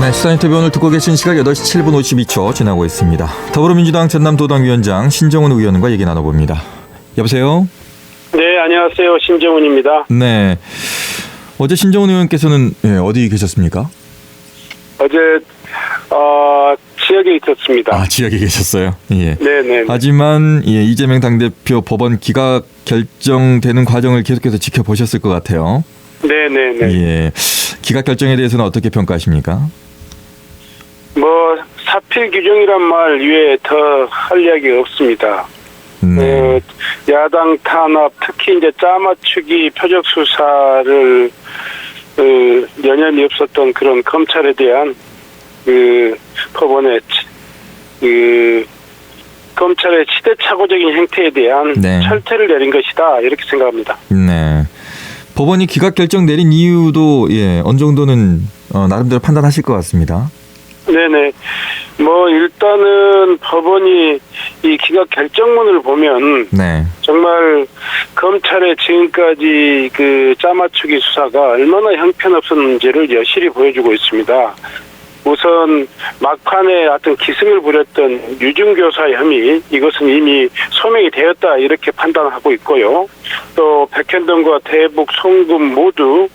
네, 시사인터뷰 오늘 듣고 계신 시각 8시 7분 52초 지나고 있습니다. 더불어민주당 전남도당위원장 신정훈 의원과 얘기 나눠봅니다. 여보세요? 네, 안녕하세요. 신정훈입니다. 네. 어제 신정훈 의원께서는 어디 계셨습니까? 어제 지역에 있었습니다. 아, 지역에 계셨어요? 예. 네네. 하지만 이재명 당대표 법원 기각 결정되는 과정을 계속해서 지켜보셨을 것 같아요. 네네네. 예. 기각 결정에 대해서는 어떻게 평가하십니까? 사필 규정이란 말 외에 더 할 이야기가 없습니다. 네. 야당 탄압, 특히 이제 짜맞추기 표적 수사를 연연이 없었던 그런 검찰에 대한 법원의 검찰의 시대착오적인 행태에 대한 네. 철퇴를 내린 것이다 이렇게 생각합니다. 네. 법원이 기각 결정 내린 이유도 어느 정도는 나름대로 판단하실 것 같습니다. 네네. 일단은 법원이 이 기각 결정문을 보면 네. 정말 검찰의 지금까지 짜맞추기 수사가 얼마나 형편없었는지를 여실히 보여주고 있습니다. 우선 막판에 어떤 기승을 부렸던 유증교사 혐의, 이것은 이미 소명이 되었다 이렇게 판단하고 있고요. 또 백현동과 대북 송금 모두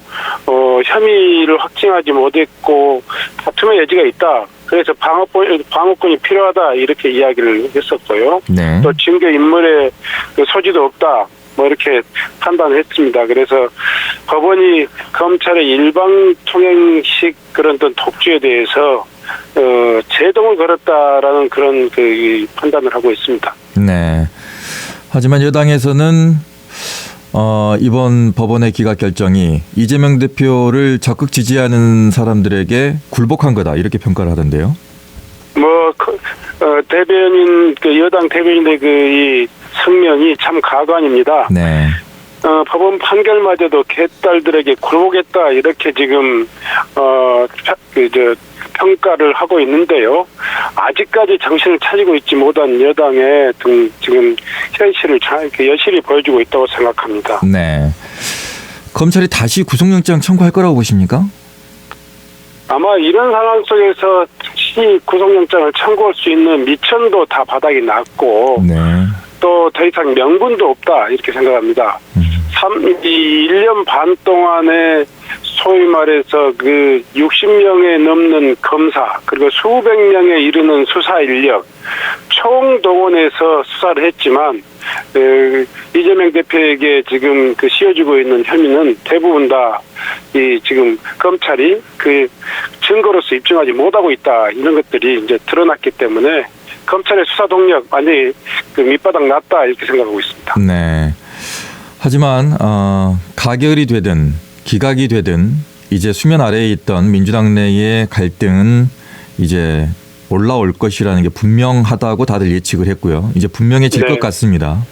혐의를 확증하지 못했고 다툼의 여지가 있다. 그래서 방어권이 필요하다 이렇게 이야기를 했었고요. 네. 또 증거 인멸의 소지도 없다. 이렇게 판단했습니다. 그래서 법원이 검찰의 일방 통행식 그런 독주에 대해서 제동을 걸었다라는 그런 판단을 하고 있습니다. 네. 하지만 여당에서는 이번 법원의 기각 결정이 이재명 대표를 적극 지지하는 사람들에게 굴복한 거다 이렇게 평가를 하던데요. 대변인 여당 대변인의 이 성명이 참 가관입니다. 네. 법원 판결마저도 개딸들에게 굴복했다 이렇게 지금 평가를 하고 있는데요. 아직까지 정신을 차리고 있지 못한 여당의 지금 현실을 여실히 보여주고 있다고 생각합니다. 네. 검찰이 다시 구속영장 청구할 거라고 보십니까? 아마 이런 상황 속에서 다시 구속영장을 청구할 수 있는 미천도 다 바닥이 났고 네. 또 더 이상 명분도 없다 이렇게 생각합니다. 1년 반 동안에 소위 말해서 60명에 넘는 검사 그리고 수백 명에 이르는 수사 인력 총동원해서 수사를 했지만 이재명 대표에게 지금 씌워주고 있는 혐의는 대부분 다 지금 검찰이 증거로서 입증하지 못하고 있다 이런 것들이 이제 드러났기 때문에 검찰의 수사 동력 완전히 밑바닥 났다 이렇게 생각하고 있습니다. 네. 하지만 가결이 되든 기각이 되든 이제 수면 아래에 있던 민주당 내의 갈등은 이제 올라올 것이라는 게 분명하다고 다들 예측을 했고요. 이제 분명해질 것 같습니다.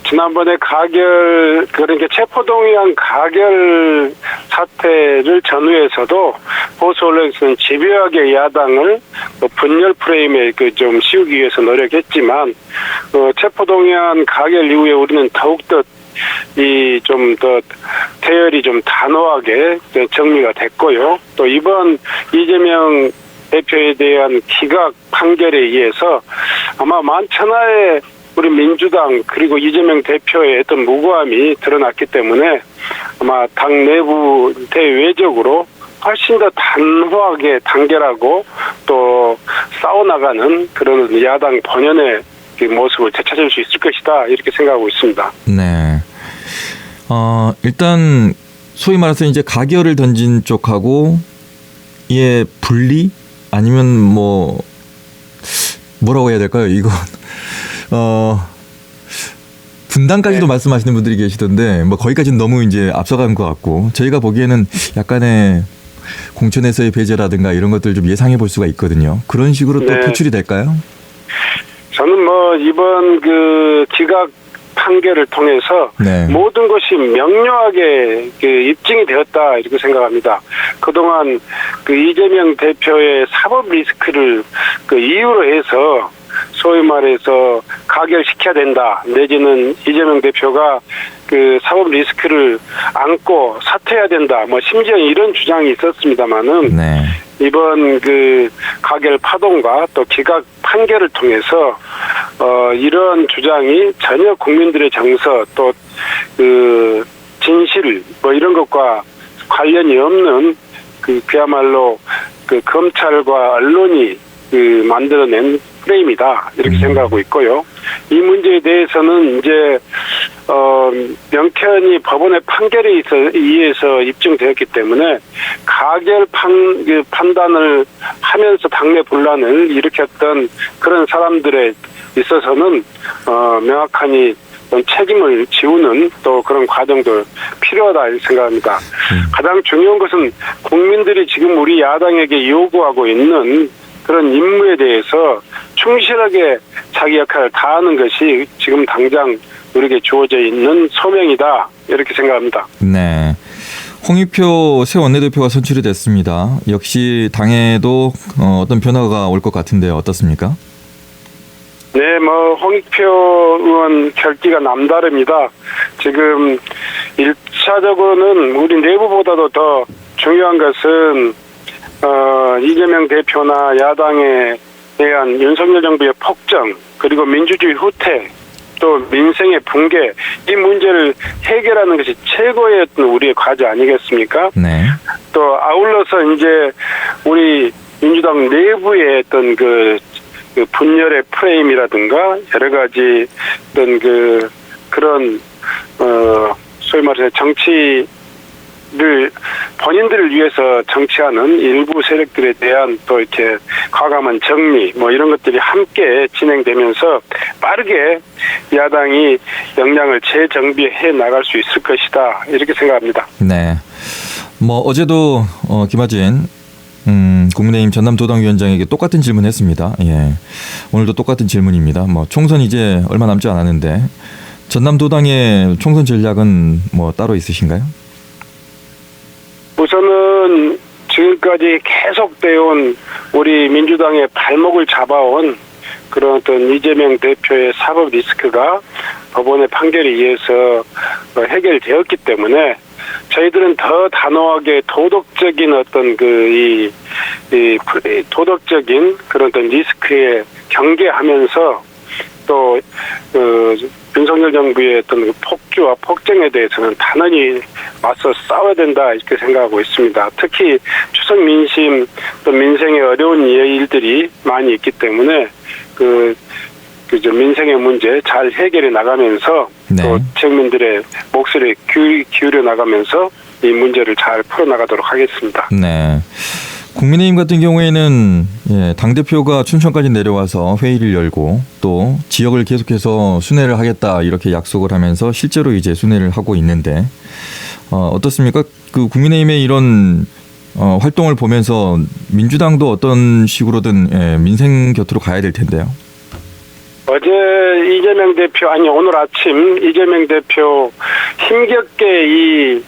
지난번에 그러니까 체포동의안 가결 사태를 전후해서도 보수 언론에서는 집요하게 야당을 분열 프레임에 좀 씌우기 위해서 노력했지만 체포동의안 가결 이후에 우리는 더욱더 좀 더 태열이 좀 단호하게 정리가 됐고요. 또 이번 이재명 대표에 대한 기각 판결에 의해서 아마 만천하의 우리 민주당 그리고 이재명 대표의 어떤 무고함이 드러났기 때문에 아마 당 내부 대외적으로 훨씬 더 단호하게 단결하고 또 싸워나가는 그런 야당 본연의 모습을 되찾을 수 있을 것이다 이렇게 생각하고 있습니다. 네. 일단 소위 말해서 이제 가결을 던진 쪽하고 분리 아니면 뭐라고 해야 될까요? 이건 분당까지도 말씀하시는 분들이 계시던데 거기까지는 너무 이제 앞서간 것 같고 저희가 보기에는 약간의 공천에서의 배제라든가 이런 것들 좀 예상해 볼 수가 있거든요. 그런 식으로 또 표출이 될까요? 저는 이번 기각 판결을 통해서 모든 것이 명료하게 입증이 되었다 이렇게 생각합니다. 그동안 이재명 대표의 사법 리스크를 이유로 해서 소위 말해서 가결시켜야 된다. 내지는 이재명 대표가 그 사법 리스크를 안고 사퇴해야 된다. 뭐 심지어 이런 주장이 있었습니다만은 네. 이번 그 가결 파동과 또 기각 판결을 통해서 이런 주장이 전혀 국민들의 정서 또 그 진실 뭐 이런 것과 관련이 없는 그야말로 그 검찰과 언론이 그 만들어낸 프레임이다 이렇게 생각하고 있고요. 이 문제에 대해서는 이제 명쾌히 법원의 판결에 의해서 입증되었기 때문에 가결 판단을 하면서 당내 분란을 일으켰던 그런 사람들에 있어서는 명확하니 책임을 지우는 또 그런 과정도 필요하다 이렇게 생각합니다. 가장 중요한 것은 국민들이 지금 우리 야당에게 요구하고 있는 그런 임무에 대해서 충실하게 자기 역할을 다하는 것이 지금 당장 우리에게 주어져 있는 소명이다 이렇게 생각합니다. 네. 홍익표 새 원내대표가 선출이 됐습니다. 역시 당에도 어떤 변화가 올 것 같은데요. 어떻습니까? 네, 뭐 홍익표 의원 결기가 남다릅니다. 지금 1차적으로는 우리 내부보다도 더 중요한 것은 이재명 대표나 야당에 대한 윤석열 정부의 폭정 그리고 민주주의 후퇴 또 민생의 붕괴 이 문제를 해결하는 것이 최고의 어떤 우리의 과제 아니겠습니까? 네. 또 아울러서 이제 우리 민주당 내부의 어떤 그 분열의 프레임이라든가 여러 가지 어떤 그런 소위 말해서 정치를 본인들을 위해서 정치하는 일부 세력들에 대한 또 이렇게 과감한 정리 뭐 이런 것들이 함께 진행되면서 빠르게 야당이 역량을 재정비해 나갈 수 있을 것이다 이렇게 생각합니다. 네. 뭐 어제도 김하진 국민의힘 전남도당위원장에게 똑같은 질문했습니다. 예. 오늘도 똑같은 질문입니다. 뭐 총선 이제 얼마 남지 않았는데 전남도당의 총선 전략은 뭐 따로 있으신가요? 우선은 지금까지 계속되어 온 우리 민주당의 발목을 잡아온 그런 어떤 이재명 대표의 사법 리스크가 법원의 판결에 의해서 해결되었기 때문에 저희들은 더 단호하게 도덕적인 어떤 이 도덕적인 그런 어떤 리스크에 경계하면서 또 윤석열 정부의 어떤 폭주와 폭정에 대해서는 단호히 맞서 싸워야 된다 이렇게 생각하고 있습니다. 특히 추석 민심 또 민생의 어려운 일들이 많이 있기 때문에 민생의 문제 잘 해결해 나가면서 네. 또 지역민들의 목소리에 기울여 나가면서 이 문제를 잘 풀어나가도록 하겠습니다. 네. 국민의힘 같은 경우에는 당대표가 춘천까지 내려와서 회의를 열고 또 지역을 계속해서 순회를 하겠다 이렇게 약속을 하면서 실제로 이제 순회를 하고 있는데 어떻습니까? 그 국민의힘의 이런 활동을 보면서 민주당도 어떤 식으로든 민생 곁으로 가야 될 텐데요. 어제 오늘 아침 이재명 대표 힘겹게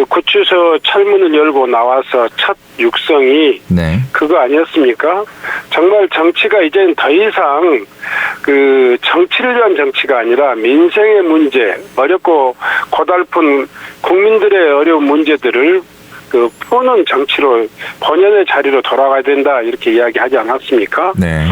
구치소 철문을 열고 나와서 첫 육성이 네. 그거 아니었습니까? 정말 정치가 이제는 더 이상 정치를 위한 정치가 아니라 민생의 문제, 어렵고 고달픈 국민들의 어려운 문제들을 푸는 정치로 본연의 자리로 돌아가야 된다 이렇게 이야기하지 않았습니까? 네.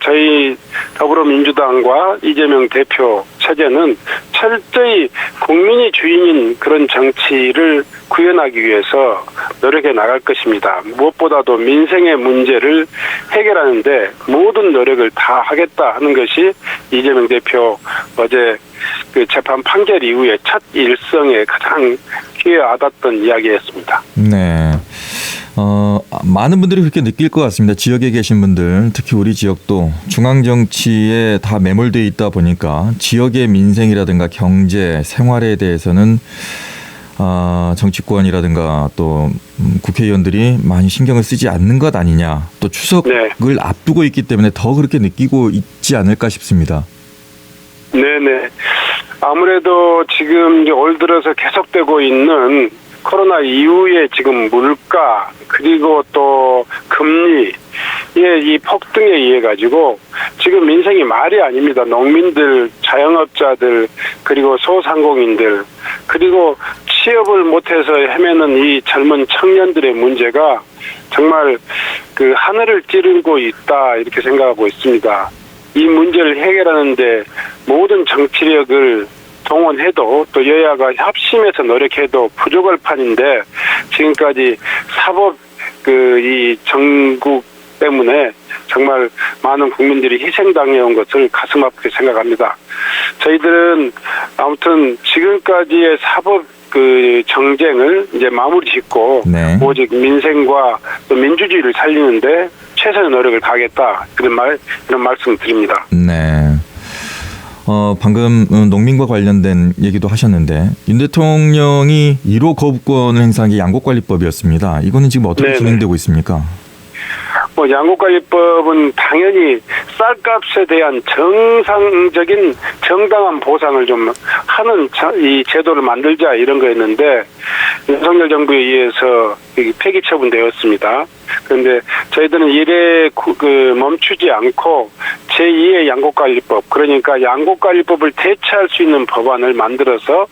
저희 더불어민주당과 이재명 대표 체제는 철저히 국민이 주인인 그런 정치를 구현하기 위해서 노력해 나갈 것입니다. 무엇보다도 민생의 문제를 해결하는데 모든 노력을 다 하겠다 하는 것이 이재명 대표 어제 재판 판결 이후에 첫 일성에 가장 귀에 와닿던 이야기였습니다. 네. 많은 분들이 그렇게 느낄 것 같습니다. 지역에 계신 분들, 특히 우리 지역도 중앙 정치에 다 매몰되어 있다 보니까 지역의 민생이라든가 경제, 생활에 대해서는 정치권이라든가 또 국회의원들이 많이 신경을 쓰지 않는 것 아니냐. 또 추석을 앞두고 있기 때문에 더 그렇게 느끼고 있지 않을까 싶습니다. 네네. 아무래도 지금 올 들어서 계속되고 있는 코로나 이후에 지금 물가 그리고 또 금리의 이 폭등에 의해 가지고 지금 민생이 말이 아닙니다. 농민들, 자영업자들, 그리고 소상공인들, 그리고 취업을 못해서 헤매는 이 젊은 청년들의 문제가 정말 그 하늘을 찌르고 있다 이렇게 생각하고 있습니다. 이 문제를 해결하는데 모든 정치력을 동원해도 또 여야가 협심해서 노력해도 부족할 판인데 지금까지 사법 이 정국 때문에 정말 많은 국민들이 희생당해온 것을 가슴 아프게 생각합니다. 저희들은 아무튼 지금까지의 사법 정쟁을 이제 마무리 짓고 네. 오직 민생과 또 민주주의를 살리는데 최선의 노력을 다하겠다 이런 말씀 드립니다. 네. 방금 농민과 관련된 얘기도 하셨는데 윤 대통령이 1호 거부권을 행사한 게 양곡관리법이었습니다. 이거는 지금 어떻게 네네. 진행되고 있습니까? 양곡관리법은 당연히 쌀값에 대한 정상적인 정당한 보상을 좀 하는 이 제도를 만들자 이런 거였는데 윤석열 정부에 의해서 폐기 처분되었습니다. 그런데 저희들은 이래 멈추지 않고 제2의 양곡관리법, 그러니까 양곡관리법을 대체할 수 있는 법안을 만들어서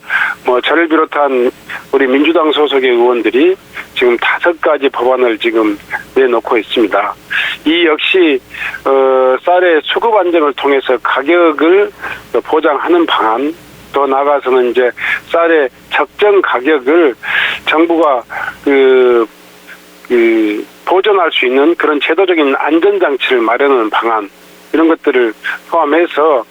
저를 비롯한 우리 민주당 소속의 의원들이 지금 5가지 법안을 지금 내놓고 있습니다. 이 역시 쌀의 수급 안정을 통해서 가격을 보장하는 방안, 더 나아가서는 이제 쌀의 적정 가격을 정부가 보존할 수 있는 그런 제도적인 안전장치를 마련하는 방안, 이런 것들을 포함해서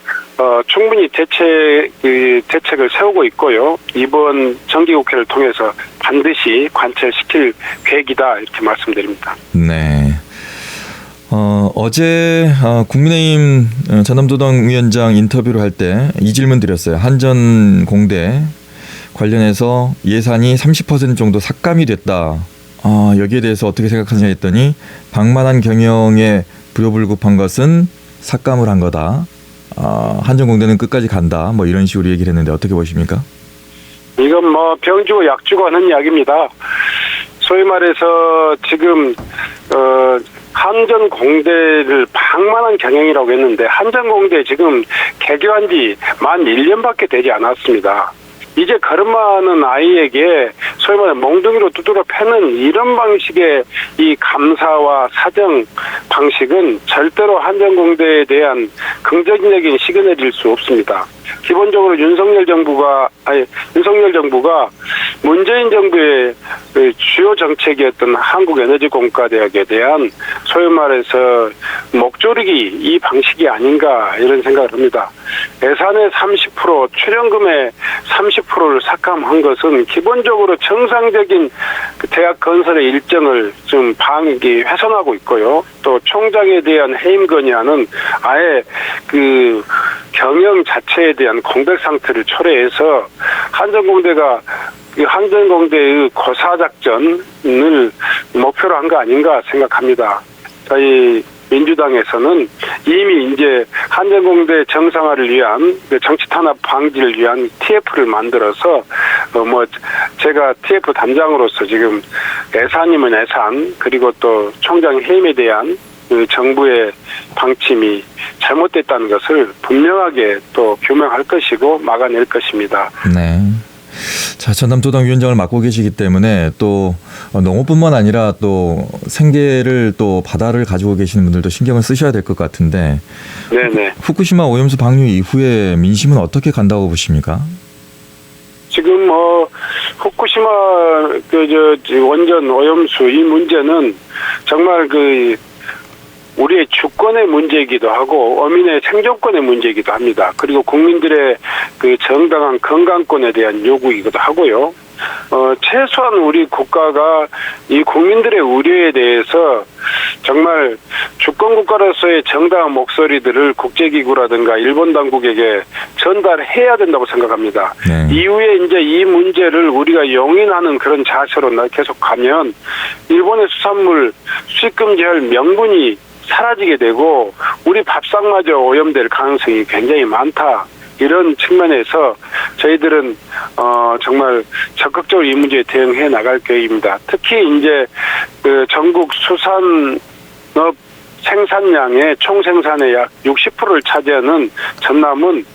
충분히 대책을 세우고 있고요. 이번 정기국회를 통해서 반드시 관철시킬 계획이다 이렇게 말씀드립니다. 네. 어제 국민의힘 전남도당 위원장 인터뷰를 할 때 이 질문 드렸어요. 한전공대 관련해서 예산이 30% 정도 삭감이 됐다. 여기에 대해서 어떻게 생각하느냐 했더니 방만한 경영에 불효불급한 것은 삭감을 한 거다. 한전공대는 끝까지 간다. 이런 식으로 얘기를 했는데 어떻게 보십니까? 이건 병 주고 약 주고 하는 이야기입니다. 소위 말해서 지금 한전공대를 방만한 경영이라고 했는데 한전공대 지금 개교한 지 만 1년밖에 되지 않았습니다. 이제 걸음마는 아이에게 소위 말해 몽둥이로 두드려 패는 이런 방식의 이 감사와 사정 방식은 절대로 한전공대에 대한 긍정적인 시그널일 수 없습니다. 기본적으로 윤석열 정부가 문재인 정부의 주요 정책이었던 한국에너지공과대학에 대한 소위 말해서 목조르기 이 방식이 아닌가 이런 생각을 합니다. 예산의 30%, 출연금의 30%를 삭감한 것은 기본적으로 정상적인 대학 건설의 일정을 좀 훼손하고 있고요. 또 총장에 대한 해임 건의안은 아예 경영 자체에 대한 공백 상태를 초래해서 한전공대의 고사작전을 목표로 한 거 아닌가 생각합니다. 저희 민주당에서는 이미 이제 한전공대 정상화를 위한 정치 탄압 방지를 위한 TF를 만들어서 제가 TF 담당으로서 지금 예산이면 예산 그리고 또 총장 해임에 대한 정부의 방침이 잘못됐다는 것을 분명하게 또 규명할 것이고 막아낼 것입니다. 네. 자, 전남도당 위원장을 맡고 계시기 때문에 또 농업뿐만 아니라 또 생계를 또 바다를 가지고 계시는 분들도 신경을 쓰셔야 될 것 같은데. 네네. 후쿠시마 오염수 방류 이후에 민심은 어떻게 간다고 보십니까? 지금 후쿠시마 원전 오염수 이 문제는 정말 우리의 주권의 문제이기도 하고 어민의 생존권의 문제이기도 합니다. 그리고 국민들의 정당한 건강권에 대한 요구이기도 하고요. 최소한 우리 국가가 이 국민들의 우려에 대해서 정말 주권국가로서의 정당한 목소리들을 국제기구라든가 일본 당국에게 전달해야 된다고 생각합니다. 네. 이후에 이제 이 문제를 우리가 용인하는 그런 자세로 계속 가면 일본의 수산물 수입금지할 명분이 사라지게 되고 우리 밥상마저 오염될 가능성이 굉장히 많다. 이런 측면에서 저희들은 정말 적극적으로 이 문제에 대응해 나갈 계획입니다. 특히 이제 전국 수산업 생산량의 총 생산의 약 60%를 차지하는 전남은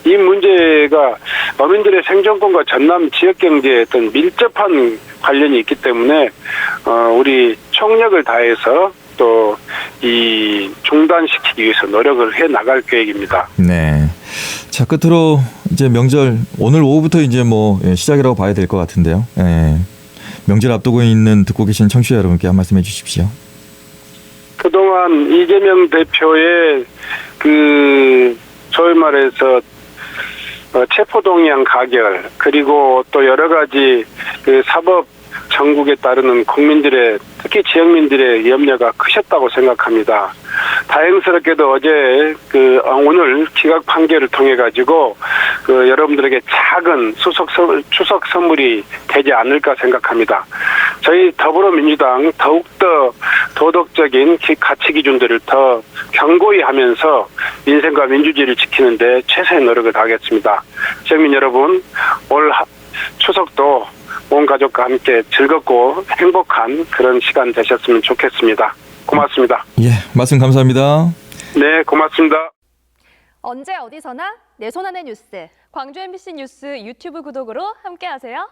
이 문제가 어민들의 생존권과 전남 지역 경제에 어떤 밀접한 관련이 있기 때문에 우리 총력을 다해서 또 이 중단시키기 위해서 노력을 해 나갈 계획입니다. 네. 자, 끝으로 이제 명절 오늘 오후부터 이제 뭐 시작이라고 봐야 될 것 같은데요. 예. 명절 앞두고 있는 듣고 계신 청취자 여러분께 한 말씀 해주십시오. 그동안 이재명 대표의 소위 말해서 체포동의안 가결 그리고 또 여러 가지 사법 정국에 따르는 국민들의 특히 지역민들의 염려가 크셨다고 생각합니다. 다행스럽게도 어제 오늘 기각 판결을 통해 가지고 여러분들에게 작은 추석 선물이 되지 않을까 생각합니다. 저희 더불어민주당 더욱더 도덕적인 가치 기준들을 더 견고히 하면서 민생과 민주주의를 지키는 데 최선의 노력을 다하겠습니다. 지역민 여러분, 올 추석도 온 가족과 함께 즐겁고 행복한 그런 시간 되셨으면 좋겠습니다. 고맙습니다. 예, 말씀 감사합니다. 네, 고맙습니다. 언제 어디서나 내 손 안의 뉴스. 광주 MBC 뉴스 유튜브 구독으로 함께하세요.